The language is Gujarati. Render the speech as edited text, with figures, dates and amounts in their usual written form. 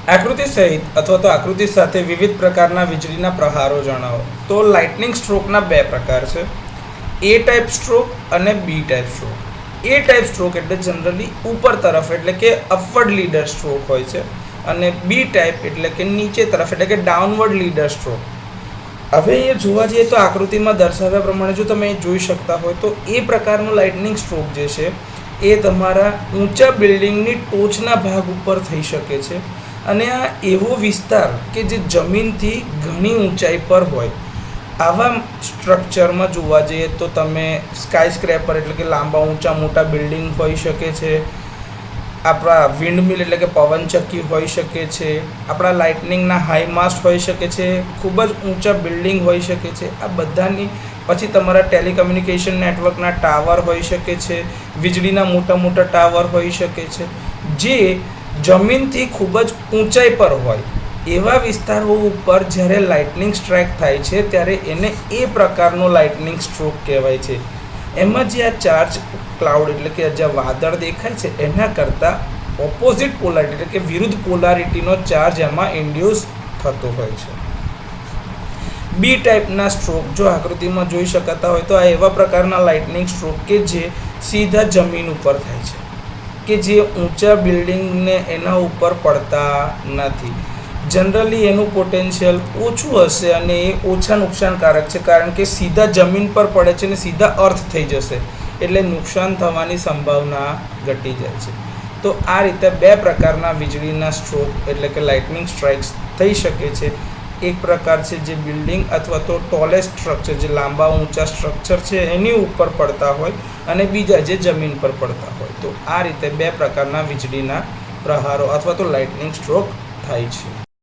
આકૃતિ સહિત અથવા તો આકૃતિ સાથે વિવિધ પ્રકારના વીજળીના પ્રહારો જણાવો. તો લાઇટનિંગ સ્ટ્રોકના બે પ્રકાર છે, એ ટાઈપ સ્ટ્રોક અને બી ટાઈપ સ્ટ્રોક. એ ટાઈપ સ્ટ્રોક એટલે જનરલી ઉપર તરફ એટલે કે અપવર્ડ લીડર સ્ટ્રોક હોય છે, અને બી ટાઈપ એટલે કે નીચે તરફ એટલે કે ડાઉનવર્ડ લીડર સ્ટ્રોક. હવે એ જોવા જઈએ તો આકૃતિમાં દર્શાવ્યા પ્રમાણે જો તમે જોઈ શકતા હોય તો એ પ્રકારનો લાઇટનિંગ સ્ટ્રોક જે છે એ તમારા ઊંચા બિલ્ડિંગની ટોચના ભાગ ઉપર થઈ શકે છે, અને આ એવો વિસ્તાર કે જે જમીનથી ઘણી ઊંચાઈ પર હોય આવા સ્ટ્રક્ચરમાં જોવા જઈએ તો તમે સ્કાય સ્ક્રેપર એટલે કે લાંબા ઊંચા મોટા બિલ્ડિંગ હોઈ શકે છે, આપણા વિન્ડમિલ એટલે કે પવનચક્કી હોઈ શકે છે, આપણા લાઇટનિંગના હાઈ માસ્ટ હોઈ શકે છે, ખૂબ જ ઊંચા બિલ્ડિંગ હોઈ શકે છે. આ બધાની પછી તમારા ટેલિકમ્યુનિકેશન નેટવર્કના ટાવર હોઈ શકે છે, વીજળીના મોટા મોટા ટાવર હોઈ શકે છે, જે જમીનથી ખૂબ જ ઊંચાઈ પર હોય એવા વિસ્તારો ઉપર જ્યારે લાઇટનિંગ સ્ટ્રાઇક થાય છે ત્યારે એને એ પ્રકારનો લાઇટનિંગ સ્ટ્રોક કહેવાય છે. એમાં જે આ ચાર્જ ક્લાઉડ એટલે કે જે વાદળ દેખાય છે એના કરતાં ઓપોઝિટ પોલારિટી એટલે કે વિરુદ્ધ પોલારિટીનો ચાર્જ એમાં ઇન્ડ્યુસ થતો હોય છે. બી ટાઈપના સ્ટ્રોક જો આકૃતિમાં જોઈ શકાતા હોય તો આ એવા પ્રકારના લાઇટનિંગ સ્ટ્રોક કે જે સીધા જમીન ઉપર થાય છે, કે જે ઊંચા બિલ્ડિંગને એના ઉપર પડતા નથી. જનરલી એનું પોટેન્શિયલ ઓછું હશે અને એ ઓછા નુકસાનકારક છે, કારણ કે સીધા જમીન પર પડે છે અને સીધા અર્થ થઈ જશે એટલે નુકસાન થવાની સંભાવના ઘટી જાય છે. તો આ રીતે બે પ્રકારના વીજળીના સ્ટ્રોક એટલે કે લાઇટનિંગ સ્ટ્રાઇક્સ થઈ શકે છે. એક પ્રકાર છે જે બિલ્ડિંગ અથવા તો ટોલેસ્ટ સ્ટ્રક્ચર જે લાંબા ઊંચા સ્ટ્રક્ચર છે એની ઉપર પડતા હોય, અને બીજા જે જમીન પર પડતા હોય. તો આ રીતે બે પ્રકારના વીજળીના પ્રહારો અથવા તો લાઇટનિંગ સ્ટ્રોક થાય છે.